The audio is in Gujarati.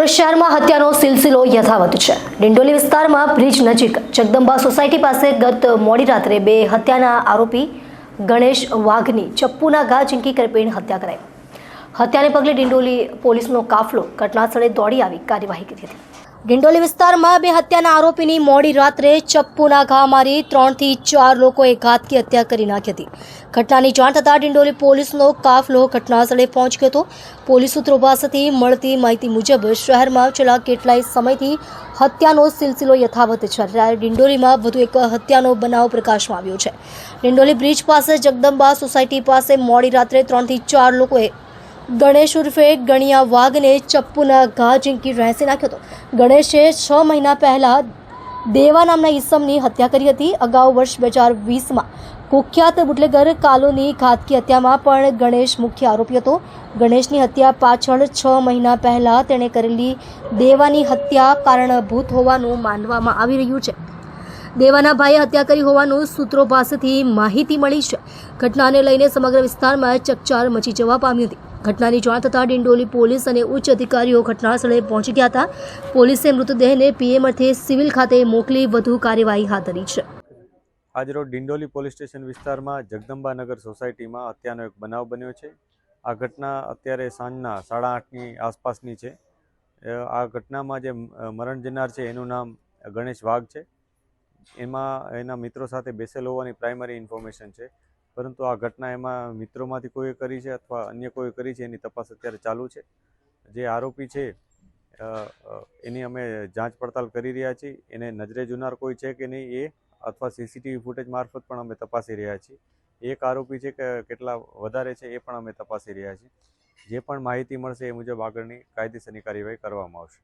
સુરત શહેરમાં હત્યાનો સિલસિલો યથાવત છે। ડિંડોલી વિસ્તારમાં બ્રિજ નજીક જગદંબા સોસાયટી પાસે ગત મોડી રાત્રે બે હત્યાના આરોપી ગણેશ વાઘની ચપ્પુના ઘા ઝીંકી કરપીને હત્યા કરાઈ। હત્યાને પગલે ડિંડોલી પોલીસનો કાફલો ઘટનાસ્થળે દોડી આવી કાર્યવાહી કરી હતી। ડિંડોલી વિસ્તારમાં બે હત્યાના આરોપીની મોડી રાત્રે ચપ્પુના ઘા મારી 3 થી 4 લોકોએ ઘાતકી હત્યા કરી નાખી હતી। ઘટનાની જાણ થતાં ડિંડોલી પોલીસનો કાફલો ઘટનાસ્થળે પહોંચ્યો હતો। પોલીસ સૂત્રો પાસેથી મળતી માહિતી મુજબ શહેરમાં છેલ્લા કેટલાય સમયથી હત્યાનો સિલસિલો યથાવત છે, ત્યારે ડિંડોલીમાં વધુ એક હત્યાનો બનાવ પ્રકાશમાં આવ્યો છે। ડિંડોલી બ્રિજ પાસે જગદંબા સોસાયટી પાસે મોડી રાત્રે 3 થી 4 લોકોએ ગણેશ ઉર્ફે ગણિયા વાઘને ચપ્પુના ઘા ઝીંકી રહેસી નાખ્યો હતો। ગણેશે 6 મહિના પહેલા દેવા નામના ઈસમની હત્યા કરી હતી। અગાઉ વર્ષ 2020માં કુખ્યાત બુટલેગર કાલોની ઘાતકી હત્યામાં પણ ગણેશ મુખ્ય આરોપી હતો। ગણેશની હત્યા પાછળ 6 મહિના પહેલા તેણે કરેલી દેવાની હત્યા કારણભૂત હોવાનું માનવામાં આવી રહ્યું છે। દેવાના ભાઈએ હત્યા કરી હોવાનું સૂત્રો પાસેથી માહિતી મળી છે। ઘટનાને લઈને સમગ્ર વિસ્તારમાં ચકચાર મચી જવા પામી હતી। ઘટનાની જાણ થતાં ડિંડોલી પોલીસ અને ઉચ્ચ અધિકારીઓ ઘટનાસ્થળે પહોંચી ગયા હતા। પોલીસે મૃતદેહને પીએમ અર્થે સિવિલ ખાતે મોકલી વધુ કાર્યવાહી હાથ ધરી છે। આજરોજ ડિંડોલી પોલીસ સ્ટેશન વિસ્તારમાં જગદંબાનગર સોસાયટીમાં હત્યાનો એક બનાવ બન્યો છે। આ ઘટના અત્યારે સાંજના 8:30ની આસપાસની છે। આ ઘટનામાં જે મરણ જનાર છે એનું નામ ગણેશ વાઘ છે। એમાં એના મિત્રો સાથે બેસેલ હોવાની પ્રાઇમરી ઇન્ફોર્મેશન છે, પરંતુ આ ઘટના એમાં મિત્રોમાંથી કોઈએ કરી છે અથવા અન્ય કોઈ કરી છે એની તપાસ અત્યારે ચાલુ છે। જે આરોપી છે એની અમે જાંચ પડતાલ કરી રહ્યા છીએ। એને નજરે જોનાર કોઈ છે કે નહીં એ અથવા સીસીટીવી ફૂટેજ મારફત પણ અમે તપાસી રહ્યા છીએ। એક આરોપી છે કે કેટલા વધારે છે એ પણ અમે તપાસી રહ્યા છીએ। જે પણ માહિતી મળશે એ મુજબ આગળની કાયદેસરની કાર્યવાહી કરવામાં આવશે।